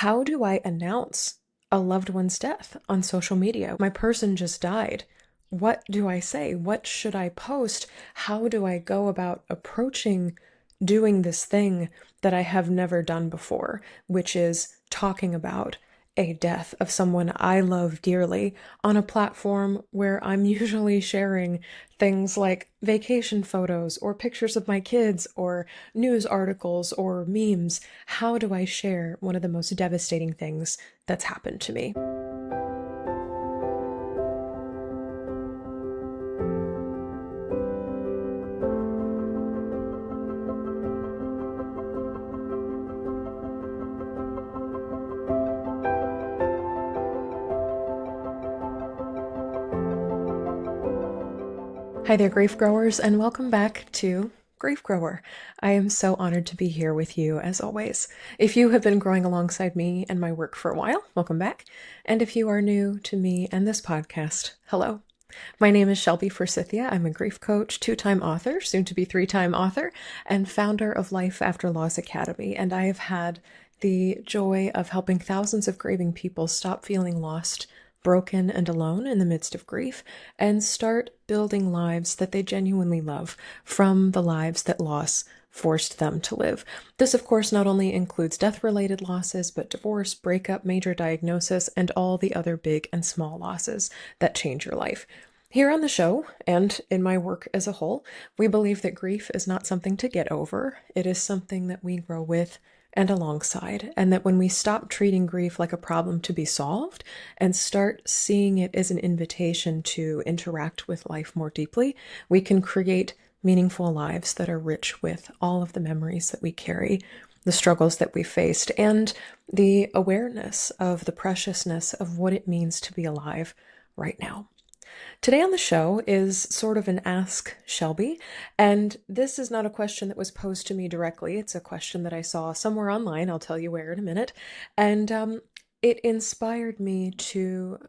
How do I announce a loved one's death on social media? My person just died. What do I say? What should I post? How do I go about approaching doing this thing that I have never done before, which is talking about a death of someone I love dearly on a platform where I'm usually sharing things like vacation photos or pictures of my kids or news articles or memes? How do I share one of the most devastating things that's happened to me? Hi there, grief growers, and welcome back to Grief Grower. I am so honored to be here with you as always. If you have been growing alongside me and my work for a while, welcome back. And if you are new to me and this podcast, hello. My name is Shelby Forsythia. I'm a grief coach, two-time author, soon to be three-time author, and founder of Life After Loss Academy. And I have had the joy of helping thousands of grieving people stop feeling lost, broken, and alone in the midst of grief, and start building lives that they genuinely love from the lives that loss forced them to live. This, of course, not only includes death-related losses, but divorce, breakup, major diagnosis, and all the other big and small losses that change your life. Here on the show, and in my work as a whole, we believe that grief is not something to get over. It is something that we grow with and alongside, and that when we stop treating grief like a problem to be solved and start seeing it as an invitation to interact with life more deeply, we can create meaningful lives that are rich with all of the memories that we carry, the struggles that we faced, and the awareness of the preciousness of what it means to be alive right now. Today on the show is sort of an Ask Shelby, and this is not a question that was posed to me directly. It's a question that I saw somewhere online. I'll tell you where in a minute. And it inspired me to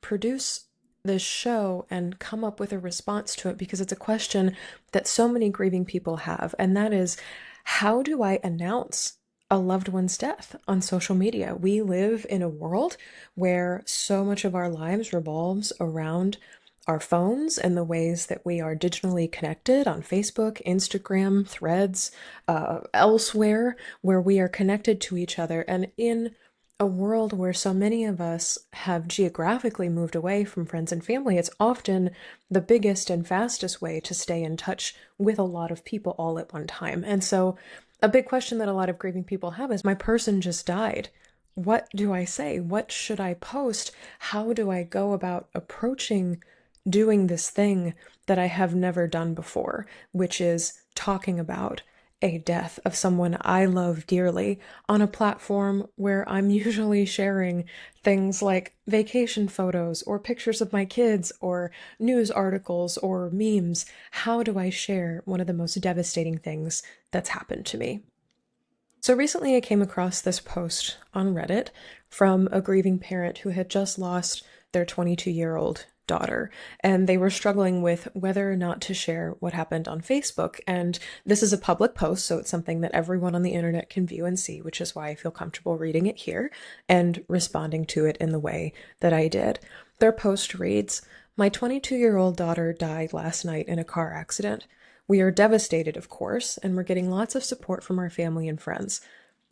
produce this show and come up with a response to it because it's a question that so many grieving people have, and that is, how do I announce a loved one's death on social media? We live in a world where so much of our lives revolves around our phones and the ways that we are digitally connected on Facebook, Instagram, Threads, elsewhere, where we are connected to each other. And in a world where so many of us have geographically moved away from friends and family, it's often the biggest and fastest way to stay in touch with a lot of people all at one time. And so a big question that a lot of grieving people have is, my person just died. What do I say? What should I post? How do I go about approaching doing this thing that I have never done before, which is talking about a death of someone I love dearly on a platform where I'm usually sharing things like vacation photos or pictures of my kids or news articles or memes? How do I share one of the most devastating things that's happened to me? So recently I came across this post on Reddit from a grieving parent who had just lost their 22-year-old daughter, and they were struggling with whether or not to share what happened on Facebook. And this is a public post, so it's something that everyone on the internet can view and see, which is why I feel comfortable reading it here and responding to it in the way that I did. Their post reads, "My 22-year-old daughter died last night in a car accident. We are devastated, of course, and we're getting lots of support from our family and friends.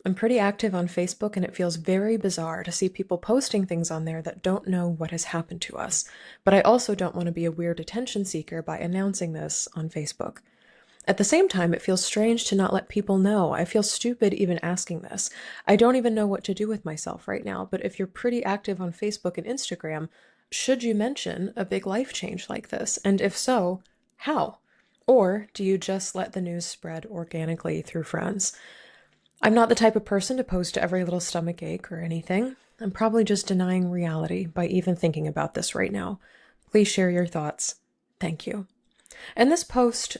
I'm pretty active on Facebook, and it feels very bizarre to see people posting things on there that don't know what has happened to us. But I also don't want to be a weird attention seeker by announcing this on Facebook. At the same time, it feels strange to not let people know. I feel stupid even asking this. I don't even know what to do with myself right now, but if you're pretty active on Facebook and Instagram, should you mention a big life change like this? And if so, how? Or do you just let the news spread organically through friends? I'm not the type of person to post to every little stomach ache or anything. I'm probably just denying reality by even thinking about this right now. Please share your thoughts. Thank you." And this post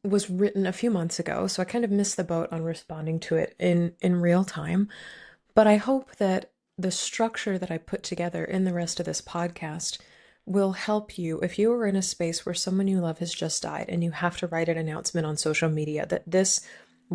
was written a few months ago, so I kind of missed the boat on responding to it in real time. But I hope that the structure that I put together in the rest of this podcast will help you if you are in a space where someone you love has just died and you have to write an announcement on social media that this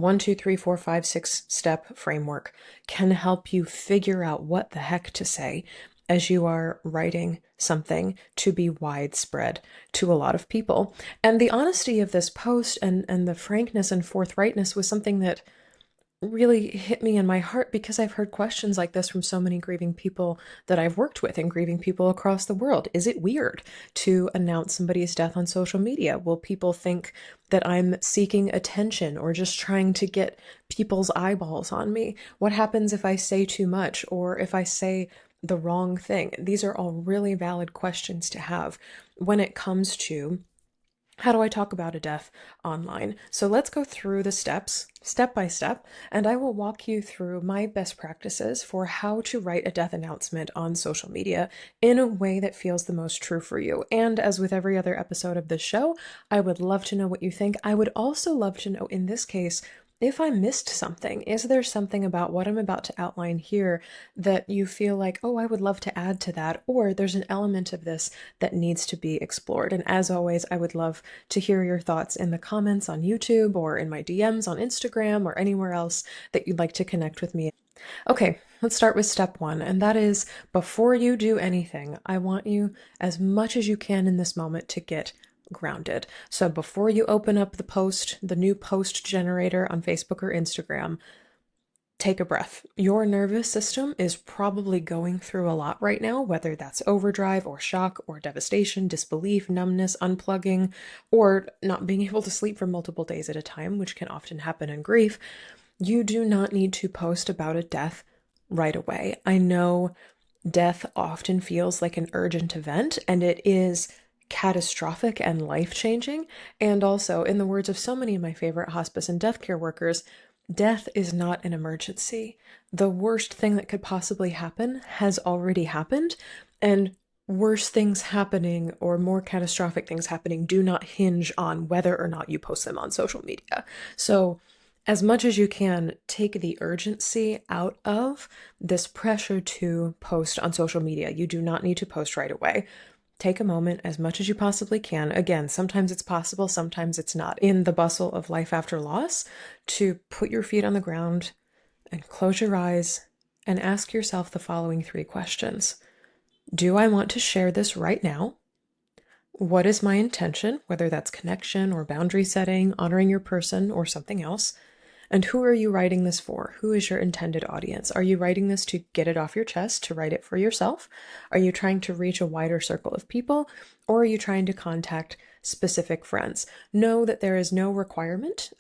one, two, three, four, five, 6 step framework can help you figure out what the heck to say as you are writing something to be widespread to a lot of people. And the honesty of this post and the frankness and forthrightness was something that really hit me in my heart because I've heard questions like this from so many grieving people that I've worked with and grieving people across the world. Is it weird to announce somebody's death on social media? Will people think that I'm seeking attention or just trying to get people's eyeballs on me? What happens if I say too much or if I say the wrong thing? These are all really valid questions to have when it comes to how do I talk about a death online? So let's go through the steps, step by step, and I will walk you through my best practices for how to write a death announcement on social media in a way that feels the most true for you. And as with every other episode of this show, I would love to know what you think. I would also love to know, in this case, if I missed something. Is there something about what I'm about to outline here that you feel like, oh, I would love to add to that, or there's an element of this that needs to be explored? And as always, I would love to hear your thoughts in the comments on YouTube or in my DMs on Instagram or anywhere else that you'd like to connect with me. Okay, let's start with step one, and that is before you do anything, I want you, as much as you can in this moment, to get grounded. So before you open up the new post generator on Facebook or Instagram, take a breath. Your nervous system is probably going through a lot right now, whether that's overdrive or shock or devastation, disbelief, numbness, unplugging, or not being able to sleep for multiple days at a time, which can often happen in grief. You do not need to post about a death right away. I know death often feels like an urgent event, and it is catastrophic and life-changing. And also, in the words of so many of my favorite hospice and death care workers, death is not an emergency. The worst thing that could possibly happen has already happened, and worse things happening or more catastrophic things happening do not hinge on whether or not you post them on social media. So, as much as you can, take the urgency out of this pressure to post on social media. You do not need to post right away. Take a moment as much as you possibly can. Again, sometimes it's possible, sometimes it's not. In the bustle of life after loss, to put your feet on the ground and close your eyes and ask yourself the following 3 questions. Do I want to share this right now? What is my intention, whether that's connection or boundary setting, honoring your person, or something else? And who are you writing this for? Who is your intended audience? Are you writing this to get it off your chest, to write it for yourself? Are you trying to reach a wider circle of people? Or are you trying to contact specific friends? Know that there is no requirement,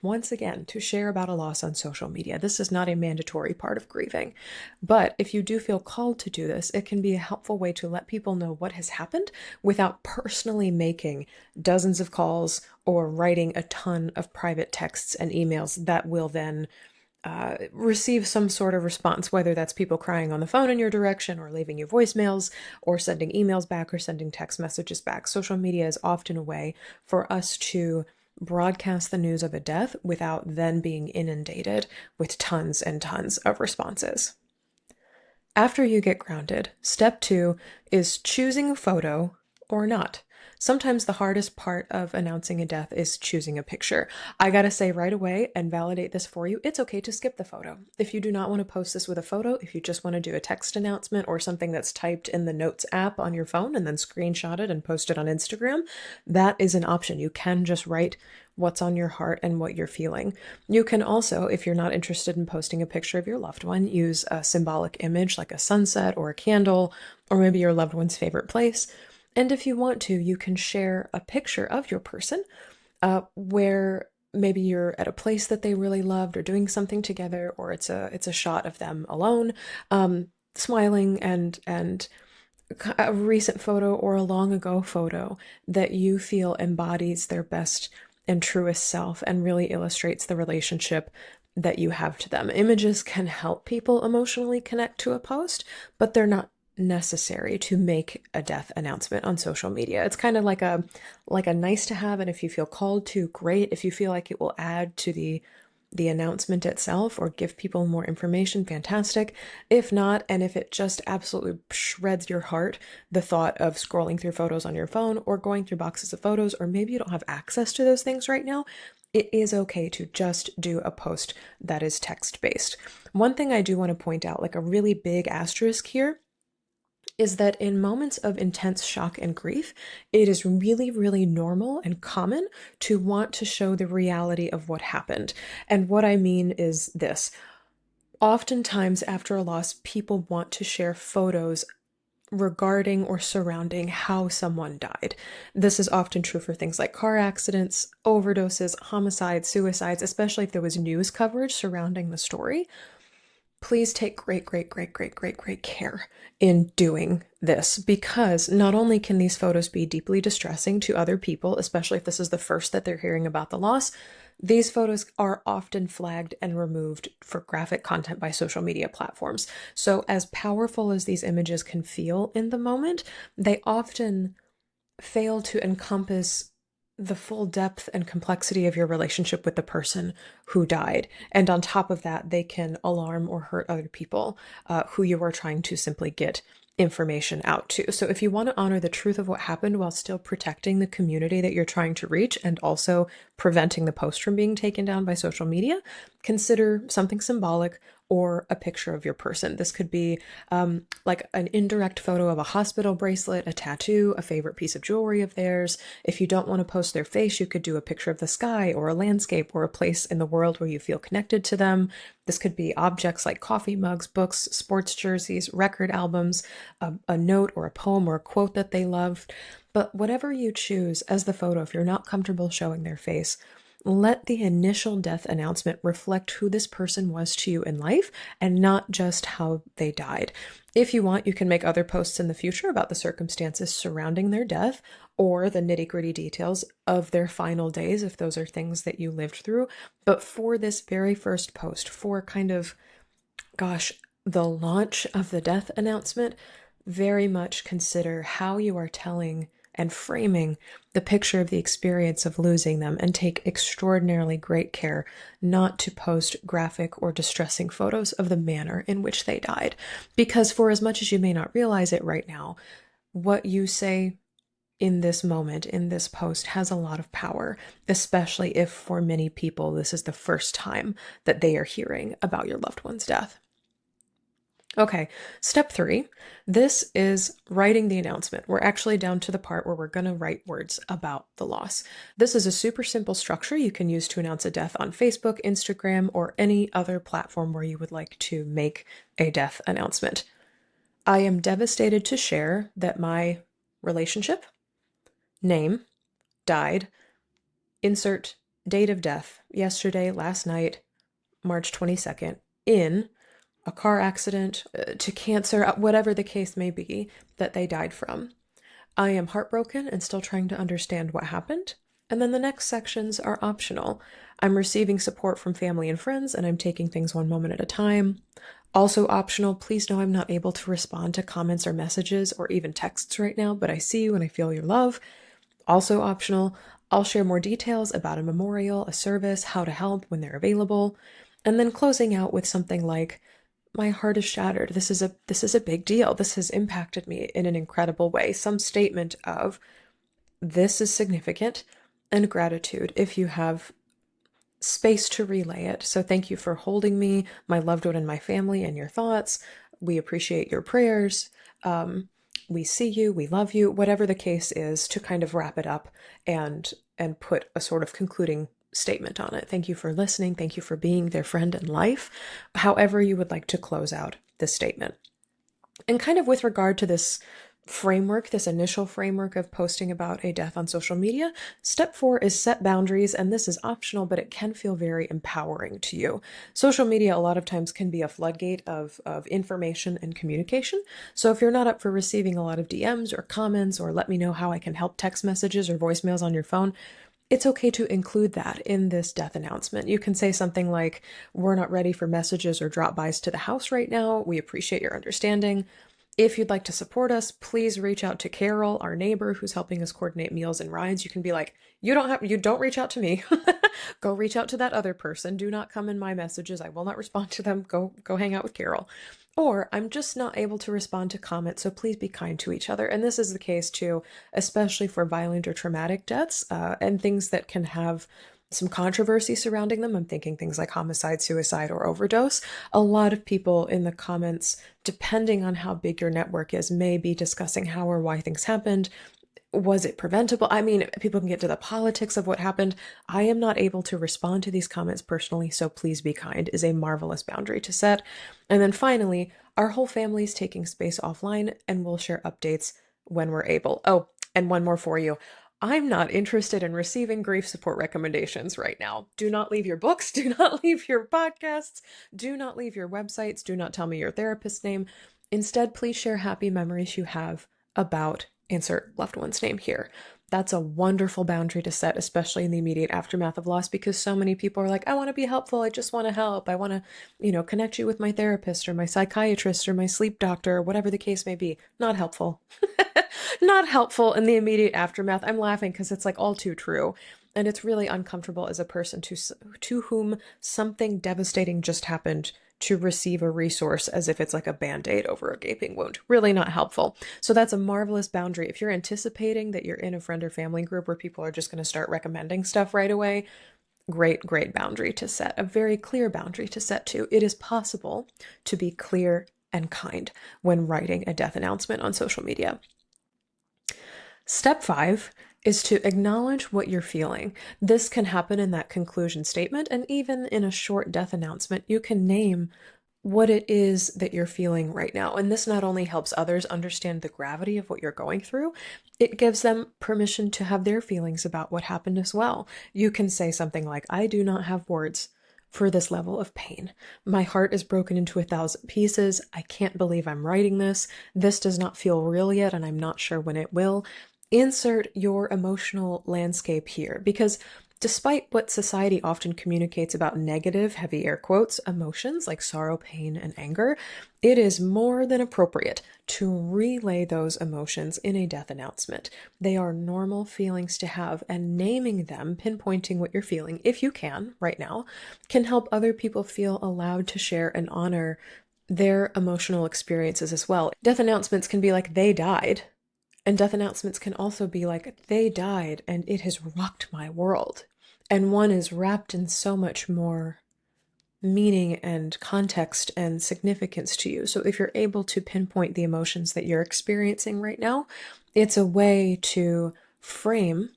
once again, to share about a loss on social media. This is not a mandatory part of grieving. But if you do feel called to do this, it can be a helpful way to let people know what has happened without personally making dozens of calls or writing a ton of private texts and emails that will then receive some sort of response, whether that's people crying on the phone in your direction or leaving you voicemails or sending emails back or sending text messages back. Social media is often a way for us to broadcast the news of a death without then being inundated with tons and tons of responses. After you get grounded, step 2 is choosing a photo or not. Sometimes the hardest part of announcing a death is choosing a picture. I gotta say right away and validate this for you, it's okay to skip the photo. If you do not want to post this with a photo, if you just want to do a text announcement or something that's typed in the Notes app on your phone and then screenshot it and post it on Instagram, that is an option. You can just write what's on your heart and what you're feeling. You can also, if you're not interested in posting a picture of your loved one, use a symbolic image like a sunset or a candle, or maybe your loved one's favorite place. And if you want to, you can share a picture of your person where maybe you're at a place that they really loved or doing something together, or it's a shot of them alone, smiling, and a recent photo or a long ago photo that you feel embodies their best and truest self and really illustrates the relationship that you have to them. Images can help people emotionally connect to a post, but they're not necessary to make a death announcement on social media. It's kind of like a nice to have, and if you feel called to, great. If you feel like it will add to the the announcement itself or give people more information, fantastic. If not, and if it just absolutely shreds your heart, the thought of scrolling through photos on your phone or going through boxes of photos, or maybe you don't have access to those things right now, it is okay to just do a post that is text-based. One thing I do want to point out, like a really big asterisk here, is that in moments of intense shock and grief, it is really, really normal and common to want to show the reality of what happened. And what I mean is this. Oftentimes, after a loss, people want to share photos regarding or surrounding how someone died. This is often true for things like car accidents, overdoses, homicides, suicides, especially if there was news coverage surrounding the story. Please take great, great, great, great, great, great care in doing this, because not only can these photos be deeply distressing to other people, especially if this is the first that they're hearing about the loss, these photos are often flagged and removed for graphic content by social media platforms. So as powerful as these images can feel in the moment, they often fail to encompass the full depth and complexity of your relationship with the person who died. And on top of that, they can alarm or hurt other people who you are trying to simply get information out to. So if you want to honor the truth of what happened while still protecting the community that you're trying to reach and also preventing the post from being taken down by social media, consider something symbolic or a picture of your person. This could be like an indirect photo of a hospital bracelet, a tattoo, a favorite piece of jewelry of theirs. If you don't want to post their face, you could do a picture of the sky or a landscape or a place in the world where you feel connected to them. This could be objects like coffee mugs, books, sports jerseys, record albums, a note or a poem or a quote that they loved. But whatever you choose as the photo, if you're not comfortable showing their face, let the initial death announcement reflect who this person was to you in life and not just how they died. If you want, you can make other posts in the future about the circumstances surrounding their death or the nitty-gritty details of their final days, if those are things that you lived through. But for this very first post, for kind of, gosh, the launch of the death announcement, very much consider how you are telling and framing the picture of the experience of losing them, and take extraordinarily great care not to post graphic or distressing photos of the manner in which they died. Because for as much as you may not realize it right now, what you say in this moment, in this post, has a lot of power, especially if for many people this is the first time that they are hearing about your loved one's death. Okay, step 3. This is writing the announcement. We're actually down to the part where we're going to write words about the loss. This is a super simple structure you can use to announce a death on Facebook, Instagram, or any other platform where you would like to make a death announcement. I am devastated to share that my relationship, name, died, insert date of death, yesterday, last night, March 22nd, in a car accident, to cancer, whatever the case may be that they died from. I am heartbroken and still trying to understand what happened. And then the next sections are optional. I'm receiving support from family and friends, and I'm taking things one moment at a time. Also optional, please know I'm not able to respond to comments or messages or even texts right now, but I see you and I feel your love. Also optional, I'll share more details about a memorial, a service, how to help when they're available. And then closing out with something like, my heart is shattered. This is a big deal. This has impacted me in an incredible way. Some statement of, this is significant, and gratitude if you have space to relay it. So thank you for holding me, my loved one, and my family in your thoughts. We appreciate your prayers. We see you, we love you, whatever the case is, to kind of wrap it up and put a sort of concluding statement on it. Thank you for listening. Thank you for being their friend in life. However you would like to close out this statement. And kind of with regard to this framework, this initial framework of posting about a death on social media, step 4 is set boundaries, and this is optional, but it can feel very empowering to you. Social media a lot of times can be a floodgate of information and communication. So if you're not up for receiving a lot of DMs or comments or let me know how I can help text messages or voicemails on your phone, it's okay to include that in this death announcement. You can say something like, we're not ready for messages or drop-bys to the house right now. We appreciate your understanding. If you'd like to support us, please reach out to Carol, our neighbor who's helping us coordinate meals and rides. You can be like, you don't reach out to me. Go reach out to that other person. Do not come in my messages. I will not respond to them. Go hang out with Carol. Or I'm just not able to respond to comments, so please be kind to each other. And this is the case too, especially for violent or traumatic deaths, and things that can have some controversy surrounding them. I'm thinking things like homicide, suicide, or overdose. A lot of people in the comments, depending on how big your network is, may be discussing how or why things happened. Was it preventable? I mean, people can get to the politics of what happened. I am not able to respond to these comments personally, so please be kind is a marvelous boundary to set. And then finally, our whole family is taking space offline and we'll share updates when we're able. Oh, and one more for you. I'm not interested in receiving grief support recommendations right now. Do not leave your books. Do not leave your podcasts. Do not leave your websites. Do not tell me your therapist's name. Instead, please share happy memories you have about insert loved one's name here. That's a wonderful boundary to set, especially in the immediate aftermath of loss, because so many people are like, I want to be helpful. I just want to help. I want to, connect you with my therapist or my psychiatrist or my sleep doctor or whatever the case may be. Not helpful. Not helpful in the immediate aftermath. I'm laughing because it's like all too true. And it's really uncomfortable as a person to whom something devastating just happened to receive a resource as if it's like a band-aid over a gaping wound. Really not helpful. So that's a marvelous boundary. If you're anticipating that you're in a friend or family group where people are just going to start recommending stuff right away, great boundary to set. A very clear boundary to set too. It is possible to be clear and kind when writing a death announcement on social media. Step 5 is to acknowledge what you're feeling. This can happen in that conclusion statement, and even in a short death announcement, you can name what it is that you're feeling right now. And this not only helps others understand the gravity of what you're going through, it gives them permission to have their feelings about what happened as well. You can say something like, I do not have words for this level of pain. My heart is broken into 1,000 pieces. I can't believe I'm writing this. This does not feel real yet, and I'm not sure when it will. Insert your emotional landscape here, because despite what society often communicates about negative, heavy air quotes, emotions like sorrow, pain, and anger, it is more than appropriate to relay those emotions in a death announcement. They are normal feelings to have, and naming them, pinpointing what you're feeling, if you can right now, can help other people feel allowed to share and honor their emotional experiences as well. Death announcements can be like, they died. And death announcements can also be like, they died and it has rocked my world. And one is wrapped in so much more meaning and context and significance to you. So if you're able to pinpoint the emotions that you're experiencing right now, it's a way to frame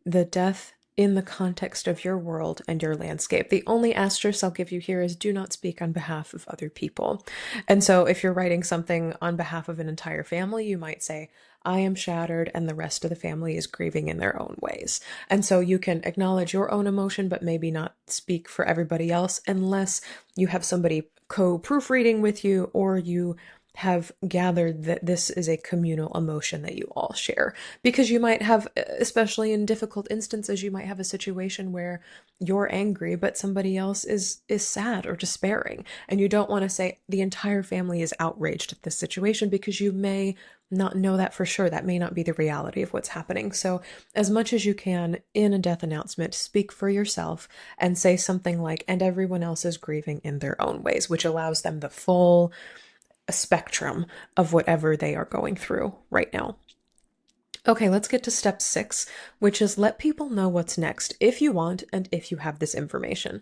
the death in the context of your world and your landscape. The only asterisk I'll give you here is do not speak on behalf of other people. And so if you're writing something on behalf of an entire family, you might say, I am shattered and the rest of the family is grieving in their own ways. And so you can acknowledge your own emotion, but maybe not speak for everybody else unless you have somebody co-proofreading with you or you have gathered that this is a communal emotion that you all share. Because you might have, especially in difficult instances, you might have a situation where you're angry, but somebody else is sad or despairing. And you don't want to say the entire family is outraged at this situation because you may not know that for sure. That may not be the reality of what's happening. So as much as you can in a death announcement, speak for yourself and say something like, and everyone else is grieving in their own ways, which allows them the full spectrum of whatever they are going through right now. Okay, let's get to step 6, which is let people know what's next if you want and if you have this information.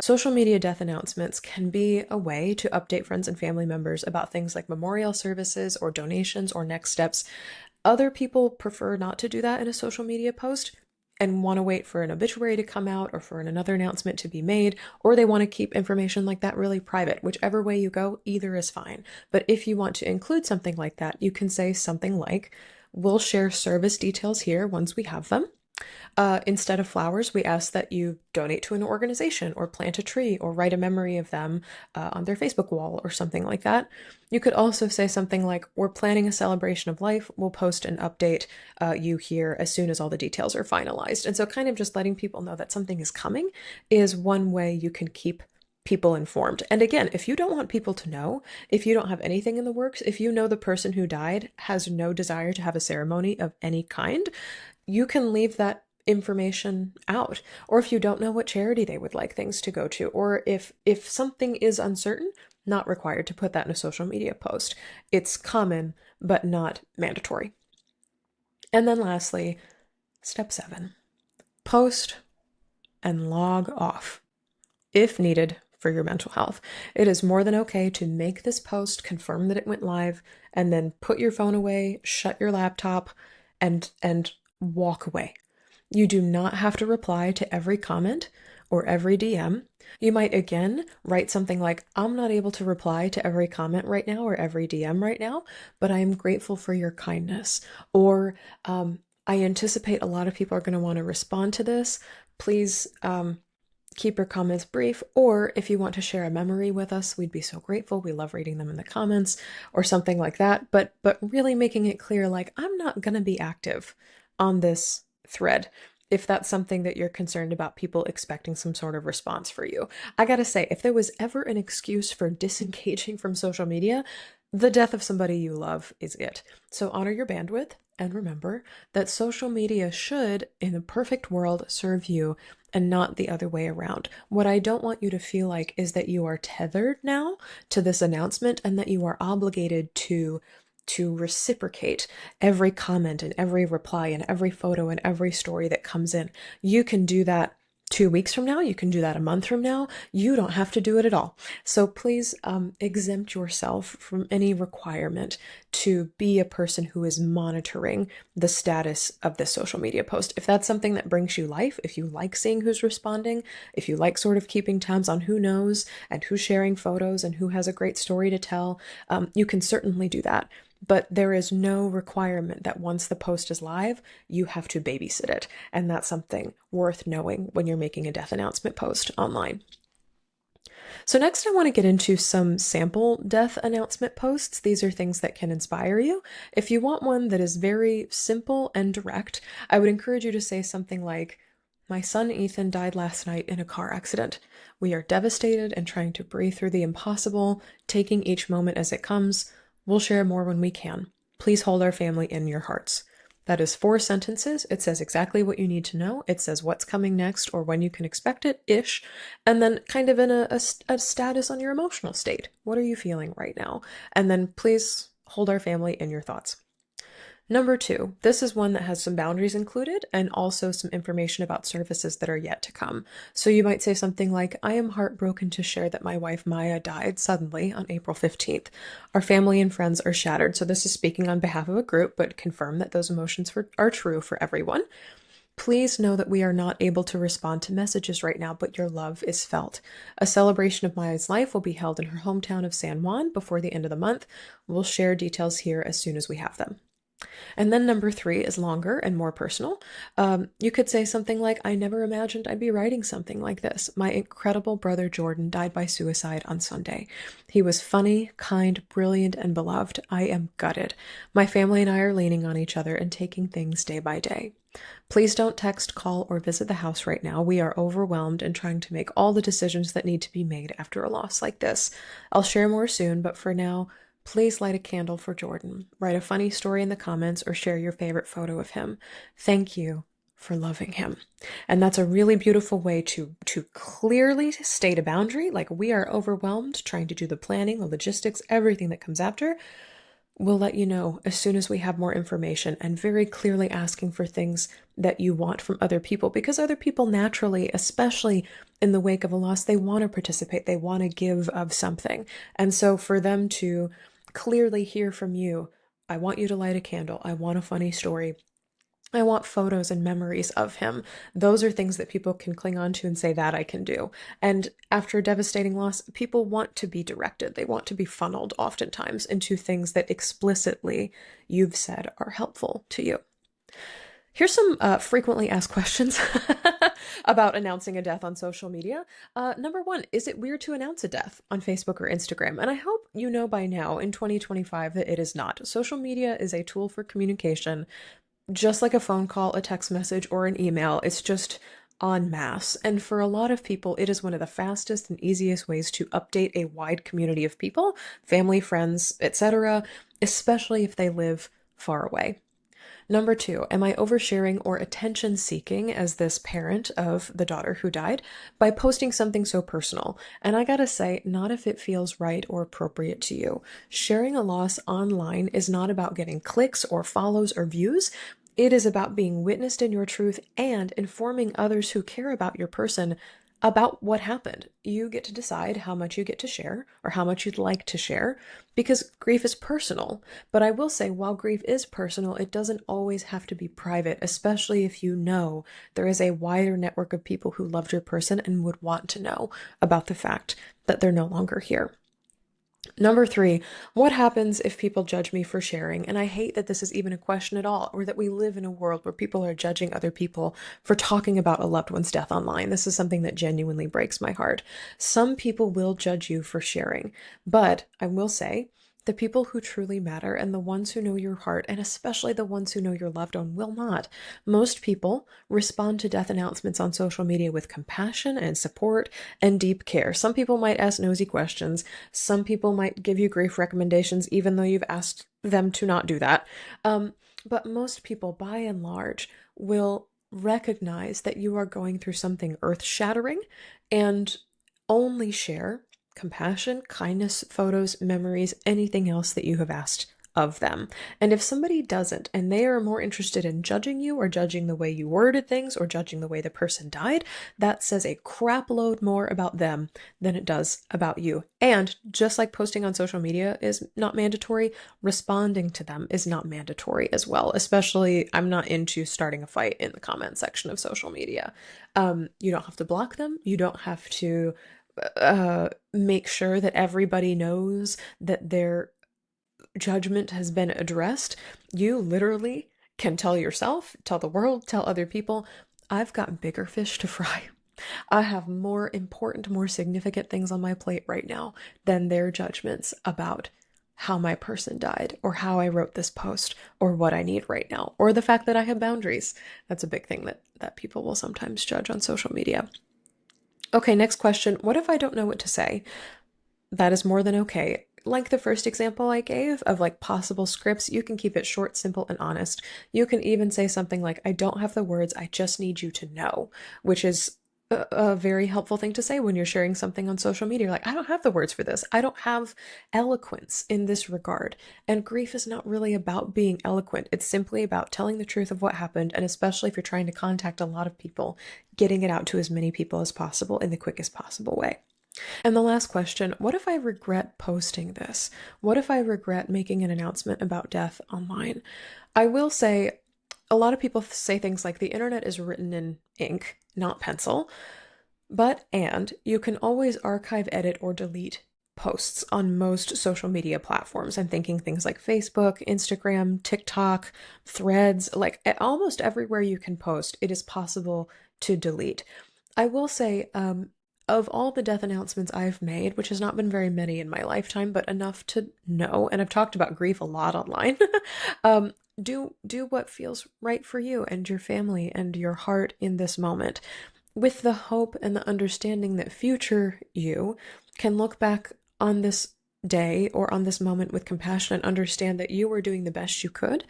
Social media death announcements can be a way to update friends and family members about things like memorial services or donations or next steps. Other people prefer not to do that in a social media post and want to wait for an obituary to come out or for another announcement to be made, or they want to keep information like that really private. Whichever way you go, either is fine. But if you want to include something like that, you can say something like, we'll share service details here once we have them. Instead of flowers, we ask that you donate to an organization or plant a tree or write a memory of them on their Facebook wall or something like that. You could also say something like, we're planning a celebration of life. We'll post and update you here as soon as all the details are finalized. And so kind of just letting people know that something is coming is one way you can keep people informed. And again, if you don't want people to know, if you don't have anything in the works, if you know the person who died has no desire to have a ceremony of any kind, you can leave that information out. Or if you don't know what charity they would like things to go to, or if something is uncertain, not required to put that in a social media post. It's common, but not mandatory. And then lastly, step 7, post and log off if needed for your mental health. It is more than okay to make this post, confirm that it went live, and then put your phone away, shut your laptop, and walk away. You do not have to reply to every comment or every DM. You might again write something like, I'm not able to reply to every comment right now or every DM right now, but I am grateful for your kindness. Or I anticipate a lot of people are going to want to respond to this. Please keep your comments brief, or if you want to share a memory with us, we'd be so grateful. We love reading them in the comments or something like that. But really making it clear, like, I'm not going to be active on this thread if that's something that you're concerned about people expecting some sort of response for you. I gotta say, if there was ever an excuse for disengaging from social media, the death of somebody you love is it. So honor your bandwidth and remember that social media should, in a perfect world, serve you and not the other way around. What I don't want you to feel like is that you are tethered now to this announcement and that you are obligated to reciprocate every comment and every reply and every photo and every story that comes in. You can do that 2 weeks from now. You can do that a month from now. You don't have to do it at all. So please exempt yourself from any requirement to be a person who is monitoring the status of this social media post. If that's something that brings you life, if you like seeing who's responding, if you like sort of keeping tabs on who knows and who's sharing photos and who has a great story to tell, you can certainly do that. But there is no requirement that once the post is live, you have to babysit it. And that's something worth knowing when you're making a death announcement post online. So next I want to get into some sample death announcement posts. These are things that can inspire you. If you want one that is very simple and direct, I would encourage you to say something like, my son Ethan died last night in a car accident. We are devastated and trying to breathe through the impossible, taking each moment as it comes. We'll share more when we can. Please hold our family in your hearts. That is 4 sentences. It says exactly what you need to know. It says what's coming next or when you can expect it-ish, and then kind of in a status on your emotional state. What are you feeling right now? And then please hold our family in your thoughts. Number 2, this is one that has some boundaries included and also some information about services that are yet to come. So you might say something like, I am heartbroken to share that my wife Maya died suddenly on April 15th. Our family and friends are shattered. So this is speaking on behalf of a group, but confirm that those emotions are true for everyone. Please know that we are not able to respond to messages right now, but your love is felt. A celebration of Maya's life will be held in her hometown of San Juan before the end of the month. We'll share details here as soon as we have them. And then number 3 is longer and more personal. You could say something like, I never imagined I'd be writing something like this. My incredible brother Jordan died by suicide on Sunday. He was funny, kind, brilliant, and beloved. I am gutted. My family and I are leaning on each other and taking things day by day. Please don't text, call, or visit the house right now. We are overwhelmed and trying to make all the decisions that need to be made after a loss like this. I'll share more soon, but for now, please light a candle for Jordan. Write a funny story in the comments or share your favorite photo of him. Thank you for loving him. And that's a really beautiful way to clearly state a boundary. Like, we are overwhelmed trying to do the planning, the logistics, everything that comes after. We'll let you know as soon as we have more information, and very clearly asking for things that you want from other people, because other people naturally, especially in the wake of a loss, they want to participate, they want to give of something. And so for them to clearly hear from you, I want you to light a candle, I want a funny story, I want photos and memories of him. Those are things that people can cling on to and say that I can do. And after a devastating loss, people want to be directed. They want to be funneled oftentimes into things that explicitly you've said are helpful to you. Here's some frequently asked questions about announcing a death on social media. Number 1, is it weird to announce a death on Facebook or Instagram? And I hope you know by now in 2025 that it is not. Social media is a tool for communication, just like a phone call, a text message, or an email. It's just en masse. And for a lot of people, it is one of the fastest and easiest ways to update a wide community of people, family, friends, etc., especially if they live far away. Number two, am I oversharing or attention seeking as this parent of the daughter who died by posting something so personal? And I gotta say, not if it feels right or appropriate to you. Sharing a loss online is not about getting clicks or follows or views. It is about being witnessed in your truth and informing others who care about your person about what happened. You get to decide how much you get to share or how much you'd like to share because grief is personal. But I will say, while grief is personal, it doesn't always have to be private, especially if you know there is a wider network of people who loved your person and would want to know about the fact that they're no longer here. Number three, what happens if people judge me for sharing? And I hate that this is even a question at all, or that we live in a world where people are judging other people for talking about a loved one's death online. This is something that genuinely breaks my heart. Some people will judge you for sharing, but I will say, the people who truly matter and the ones who know your heart, and especially the ones who know your loved one, will not. Most people respond to death announcements on social media with compassion and support and deep care. Some people might ask nosy questions. Some people might give you grief recommendations, even though you've asked them to not do that. But most people, by and large, will recognize that you are going through something earth-shattering and only share compassion, kindness, photos, memories, anything else that you have asked of them. And if somebody doesn't, and they are more interested in judging you or judging the way you worded things or judging the way the person died, that says a crap load more about them than it does about you. And just like posting on social media is not mandatory, responding to them is not mandatory as well. Especially, I'm not into starting a fight in the comment section of social media. You don't have to block them. You don't have to make sure that everybody knows that their judgment has been addressed. You literally can tell yourself, tell the world, tell other people, I've got bigger fish to fry. I have more important, more significant things on my plate right now than their judgments about how my person died or how I wrote this post or what I need right now or the fact that I have boundaries. That's a big thing that people will sometimes judge on social media. Okay, next question. What if I don't know what to say? That is more than okay. Like the first example I gave of like possible scripts, you can keep it short, simple, and honest. You can even say something like, I don't have the words, I just need you to know, which is a very helpful thing to say when you're sharing something on social media. Like, I don't have the words for this. I don't have eloquence in this regard. And grief is not really about being eloquent. It's simply about telling the truth of what happened. And especially if you're trying to contact a lot of people, getting it out to as many people as possible in the quickest possible way. And the last question, what if I regret posting this? What if I regret making an announcement about death online? I will say, a lot of people say things like the internet is written in ink, not pencil, and you can always archive, edit, or delete posts on most social media platforms. I'm thinking things like Facebook, Instagram, TikTok, Threads, like almost everywhere you can post, it is possible to delete. I will say, of all the death announcements I've made, which has not been very many in my lifetime, but enough to know, and I've talked about grief a lot online, do what feels right for you and your family and your heart in this moment, with the hope and the understanding that future you can look back on this day or on this moment with compassion and understand that you were doing the best you could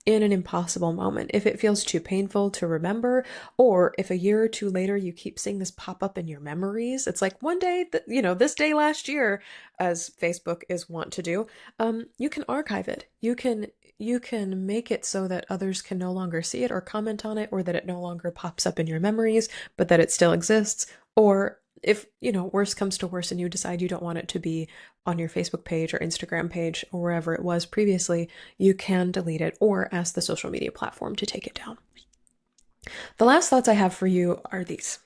in an impossible moment. If it feels too painful to remember, or if a year or two later you keep seeing this pop up in your memories, it's like one day, this day last year, as Facebook is wont to do, you can archive it. You can make it so that others can no longer see it or comment on it, or that it no longer pops up in your memories, but that it still exists. Or if, worse comes to worse and you decide you don't want it to be on your Facebook page or Instagram page or wherever it was previously, you can delete it or ask the social media platform to take it down. The last thoughts I have for you are these.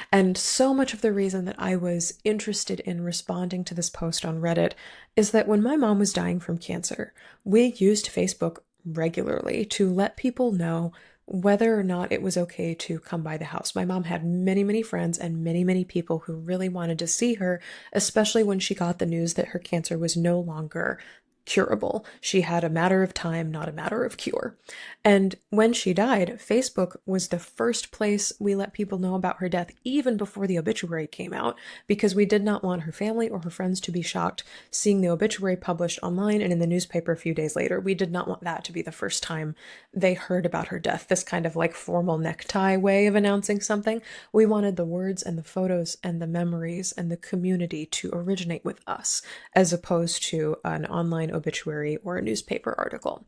And so much of the reason that I was interested in responding to this post on Reddit is that when my mom was dying from cancer, we used Facebook regularly to let people know whether or not it was okay to come by the house. My mom had many, many friends and many, many people who really wanted to see her, especially when she got the news that her cancer was no longer curable. She had a matter of time, not a matter of cure. And when she died, Facebook was the first place we let people know about her death, even before the obituary came out, because we did not want her family or her friends to be shocked seeing the obituary published online and in the newspaper a few days later. We did not want that to be the first time they heard about her death, this kind of like formal necktie way of announcing something. We wanted the words and the photos and the memories and the community to originate with us, as opposed to an online obituary or a newspaper article.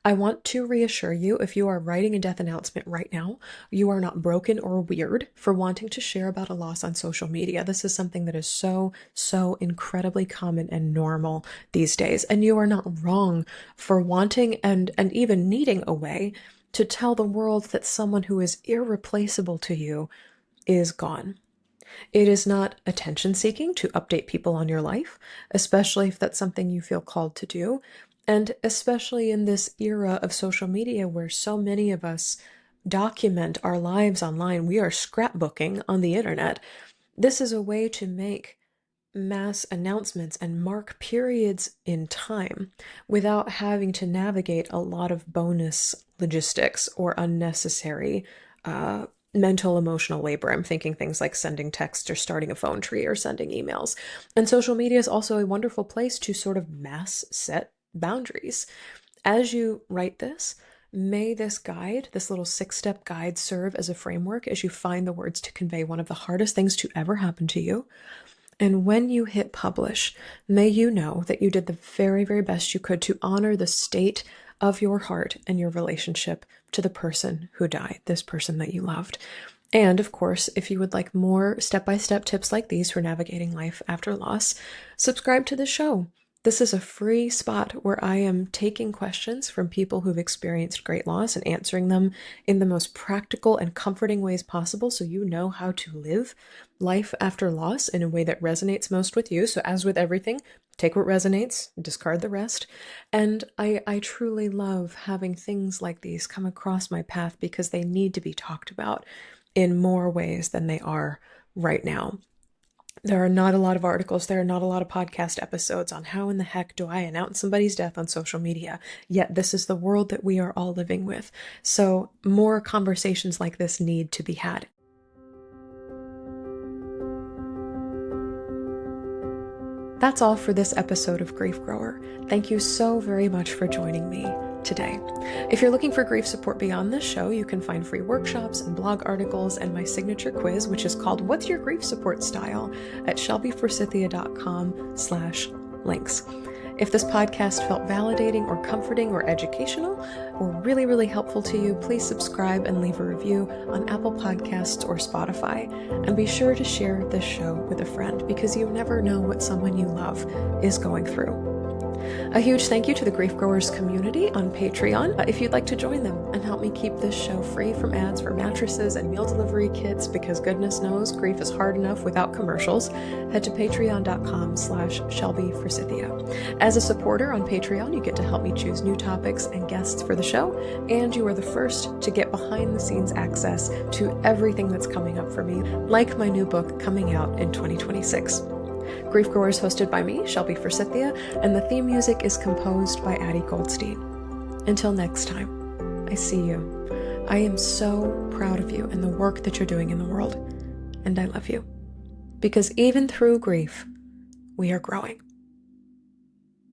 I want to reassure you, if you are writing a death announcement right now, you are not broken or weird for wanting to share about a loss on social media. This is something that is so incredibly common and normal these days. And you are not wrong for wanting and even needing a way to tell the world that someone who is irreplaceable to you is gone. It is not attention seeking to update people on your life, especially if that's something you feel called to do. And especially in this era of social media where so many of us document our lives online, we are scrapbooking on the internet. This is a way to make mass announcements and mark periods in time without having to navigate a lot of bonus logistics or unnecessary mental emotional labor. I'm thinking things like sending texts or starting a phone tree or sending emails. And social media is also a wonderful place to sort of mass set boundaries. As you write this, may this guide, this little 6-step guide, serve as a framework as you find the words to convey one of the hardest things to ever happen to you. And when you hit publish, may you know that you did the very best you could to honor the state of your heart and your relationship to the person who died, this person that you loved. And of course, if you would like more step-by-step tips like these for navigating life after loss, subscribe to the show. This is a free spot where I am taking questions from people who've experienced great loss and answering them in the most practical and comforting ways possible, so you know how to live life after loss in a way that resonates most with you. So as with everything, take what resonates, discard the rest. And I truly love having things like these come across my path because they need to be talked about in more ways than they are right now. There are not a lot of articles, there are not a lot of podcast episodes on how in the heck do I announce somebody's death on social media, yet this is the world that we are all living with. So more conversations like this need to be had. That's all for this episode of Grief Grower. Thank you so very much for joining me today. If you're looking for grief support beyond this show, you can find free workshops and blog articles and my signature quiz, which is called What's Your Grief Support Style, at shelbyforsythia.com/links. If this podcast felt validating or comforting or educational or really helpful to you, please subscribe and leave a review on Apple Podcasts or Spotify. And be sure to share this show with a friend because you never know what someone you love is going through. A huge thank you to the Grief Growers community on Patreon. If you'd like to join them and help me keep this show free from ads for mattresses and meal delivery kits, because goodness knows grief is hard enough without commercials, head to patreon.com/shelbyforsythia. As a supporter on Patreon, you get to help me choose new topics and guests for the show, and you are the first to get behind the scenes access to everything that's coming up for me, like my new book coming out in 2026. Grief Grower is hosted by me, Shelby Forsythia, and the theme music is composed by Addie Goldstein. Until next time, I see you. I am so proud of you and the work that you're doing in the world, and I love you. Because even through grief, we are growing.